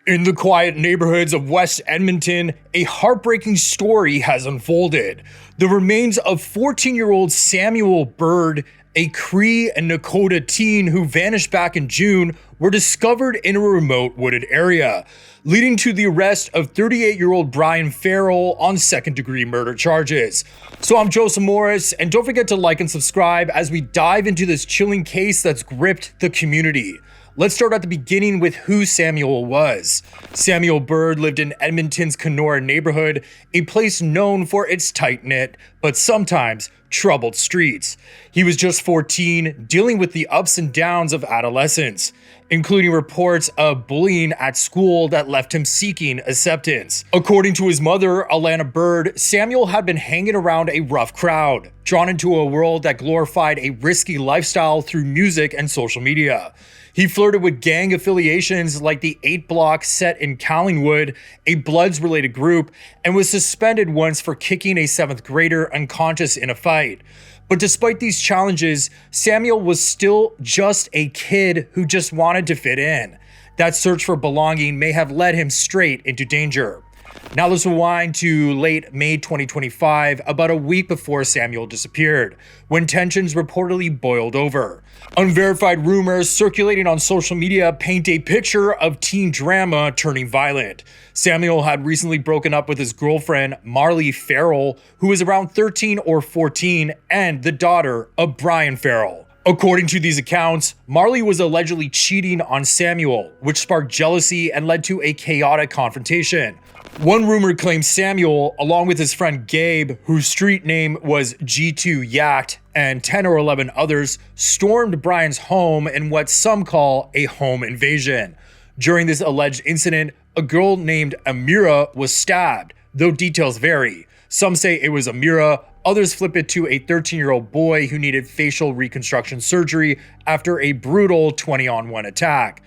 In the quiet neighborhoods of West Edmonton, a heartbreaking story has unfolded. The remains of 14-year-old Samuel Bird, a Cree and Nakota teen who vanished back in June, were discovered in a remote wooded area, leading to the arrest of 38-year-old Bryan Farrell on second-degree murder charges. So I'm Joseph Morris, and don't forget to like and subscribe as we dive into this chilling case that's gripped the community. Let's start at the beginning with who Samuel was. Samuel Bird lived in Edmonton's Kenora neighborhood, a place known for its tight-knit, but sometimes troubled streets. He was just 14, dealing with the ups and downs of adolescence, including reports of bullying at school that left him seeking acceptance. According to his mother, Alana Bird, Samuel had been hanging around a rough crowd, drawn into a world that glorified a risky lifestyle through music and social media. He flirted with gang affiliations like the 8 Block set in Collingwood, a Bloods-related group, and was suspended once for kicking a 7th grader unconscious in a fight. But despite these challenges, Samuel was still just a kid who just wanted to fit in. That search for belonging may have led him straight into danger. Now let's rewind to late May 2025, about a week before Samuel disappeared, when tensions reportedly boiled over. Unverified rumors circulating on social media paint a picture of teen drama turning violent. Samuel had recently broken up with his girlfriend, Marley Farrell, who was around 13 or 14 and the daughter of Bryan Farrell. According to these accounts, Marley was allegedly cheating on Samuel, which sparked jealousy and led to a chaotic confrontation. One rumor claims Samuel, along with his friend Gabe, whose street name was G2 Yacht, and 10 or 11 others, stormed Bryan's home in what some call a home invasion. During this alleged incident, a girl named Amira was stabbed, though details vary. Some say it was Amira, others flip it to a 13-year-old boy who needed facial reconstruction surgery after a brutal 20-on-1 attack.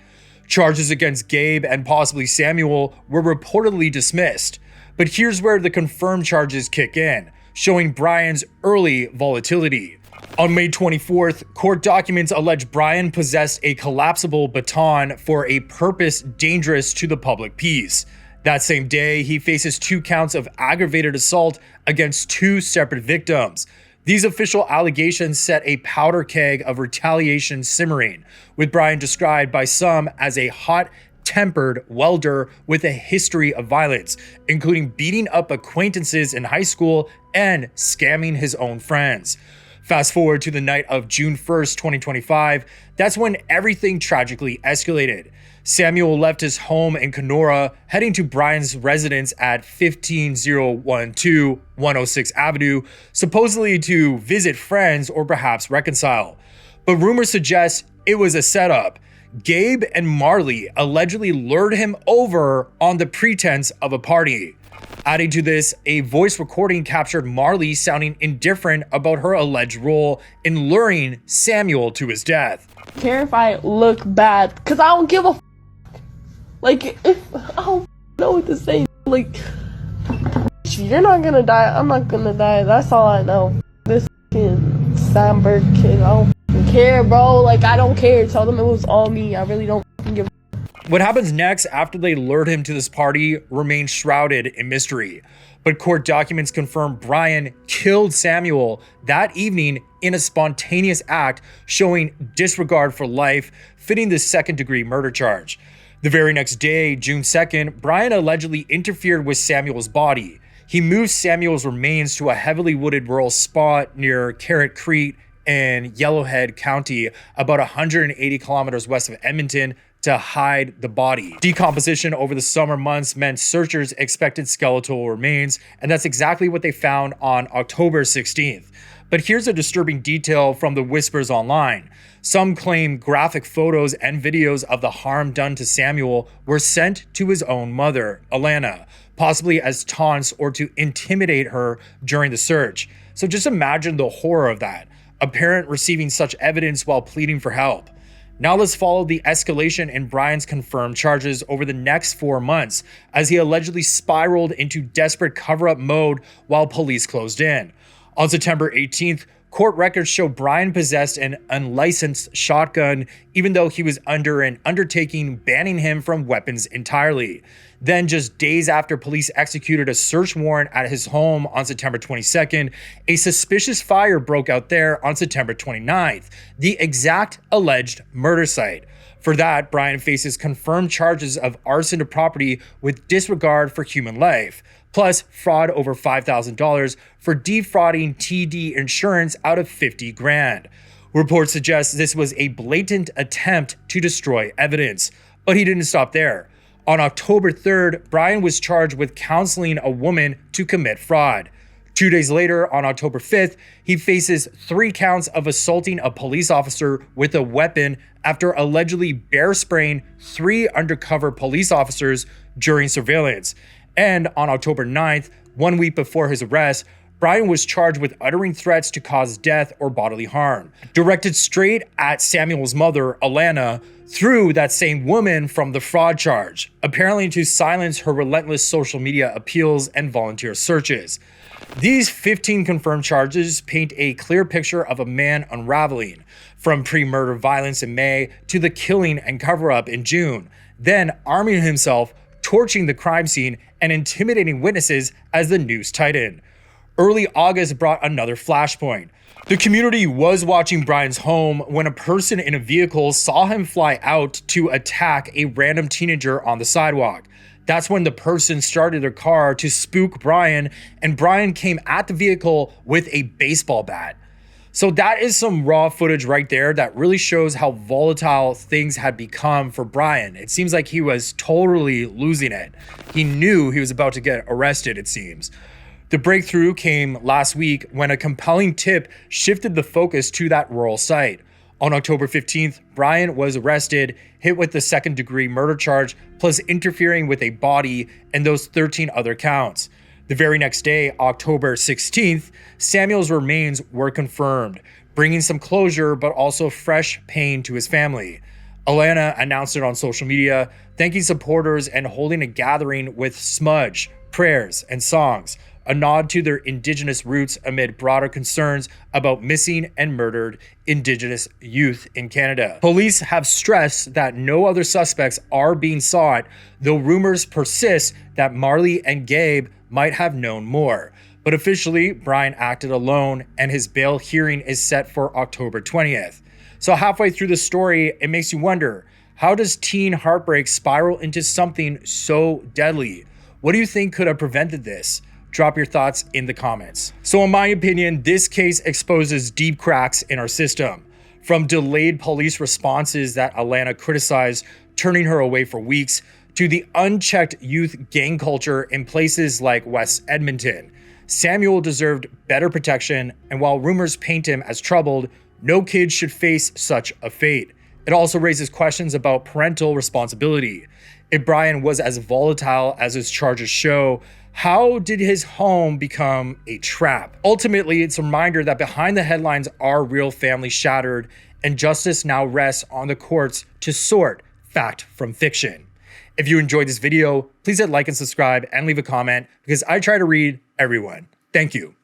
Charges against Gabe and possibly Samuel were reportedly dismissed. But here's where the confirmed charges kick in, showing Bryan's early volatility. On May 24th, court documents allege Bryan possessed a collapsible baton for a purpose dangerous to the public peace. That same day, he faces 2 counts of aggravated assault against 2 separate victims. These official allegations set a powder keg of retaliation simmering, with Bryan described by some as a hot-tempered welder with a history of violence, including beating up acquaintances in high school and scamming his own friends. Fast forward to the night of June 1st, 2025, that's when everything tragically escalated. Samuel left his home in Kenora, heading to Bryan's residence at 15012 106 Avenue, supposedly to visit friends or perhaps reconcile. But rumors suggest it was a setup. Gabe and Marley allegedly lured him over on the pretense of a party. Adding to this, a voice recording captured Marley sounding indifferent about her alleged role in luring Samuel to his death. Care if I look bad, because I don't give a like, if I don't know what to say. Like, you're not gonna die, I'm not gonna die, that's all I know. This fucking Sandberg kid, I don't care, bro. Like, I don't care. Tell them it was all me. I really don't give a. What happens next after they lured him to this party remains shrouded in mystery. But court documents confirm Bryan killed Samuel that evening in a spontaneous act showing disregard for life, fitting the second-degree murder charge. The very next day, June 2nd, Bryan allegedly interfered with Samuel's body. He moved Samuel's remains to a heavily wooded rural spot near Carrot Creek in Yellowhead County, about 180 kilometers west of Edmonton, to hide the body. Decomposition over the summer months meant searchers expected skeletal remains, and that's exactly what they found on October 16th. But here's a disturbing detail from the whispers online. Some claim graphic photos and videos of the harm done to Samuel were sent to his own mother, Alana, possibly as taunts or to intimidate her during the search. So just imagine the horror of that, a parent receiving such evidence while pleading for help. Now let's follow the escalation in Bryan's confirmed charges over the next 4 months, as he allegedly spiraled into desperate cover-up mode while police closed in. On September 18th, Court records show Bryan possessed an unlicensed shotgun, even though he was under an undertaking banning him from weapons entirely. Then, just days after police executed a search warrant at his home on September 22nd, a suspicious fire broke out there on September 29th, the exact alleged murder site. For that, Bryan faces confirmed charges of arson of property with disregard for human life, plus fraud over $5,000 for defrauding TD Insurance out of $50,000. Reports suggest this was a blatant attempt to destroy evidence, but he didn't stop there. On October 3rd, Bryan was charged with counseling a woman to commit fraud. 2 days later, on October 5th, he faces 3 counts of assaulting a police officer with a weapon after allegedly bear spraying 3 undercover police officers during surveillance. And on October 9th, 1 week before his arrest, Bryan was charged with uttering threats to cause death or bodily harm, directed straight at Samuel's mother, Alana, through that same woman from the fraud charge, apparently to silence her relentless social media appeals and volunteer searches. These 15 confirmed charges paint a clear picture of a man unraveling, from pre-murder violence in May to the killing and cover-up in June, then arming himself, torching the crime scene, and intimidating witnesses as the news tightened. Early August brought another flashpoint. The community was watching Bryan's home when a person in a vehicle saw him fly out to attack a random teenager on the sidewalk. That's when the person started their car to spook Bryan, and Bryan came at the vehicle with a baseball bat. So that is some raw footage right there that really shows how volatile things had become for Bryan. It seems like he was totally losing it. He knew he was about to get arrested, it seems. The breakthrough came last week when a compelling tip shifted the focus to that rural site. On October 15th, Bryan was arrested, hit with the second-degree murder charge, plus interfering with a body and those 13 other counts. The very next day, October 16th, Samuel's remains were confirmed, bringing some closure but also fresh pain to his family. Alana announced it on social media, thanking supporters and holding a gathering with smudge, prayers, and songs, a nod to their Indigenous roots amid broader concerns about missing and murdered Indigenous youth in Canada. Police have stressed that no other suspects are being sought, though rumors persist that Marley and Gabe might have known more. But officially, Bryan acted alone, and his bail hearing is set for October 20th. So halfway through the story, it makes you wonder, how does teen heartbreak spiral into something so deadly? What do you think could have prevented this? Drop your thoughts in the comments. So in my opinion, this case exposes deep cracks in our system. From delayed police responses that Alana criticized, turning her away for weeks, to the unchecked youth gang culture in places like West Edmonton. Samuel deserved better protection, and while rumors paint him as troubled, no kid should face such a fate. It also raises questions about parental responsibility. If Bryan was as volatile as his charges show, how did his home become a trap? Ultimately, it's a reminder that behind the headlines are real families shattered, and justice now rests on the courts to sort fact from fiction. If you enjoyed this video, please hit like and subscribe and leave a comment because I try to read everyone. Thank you.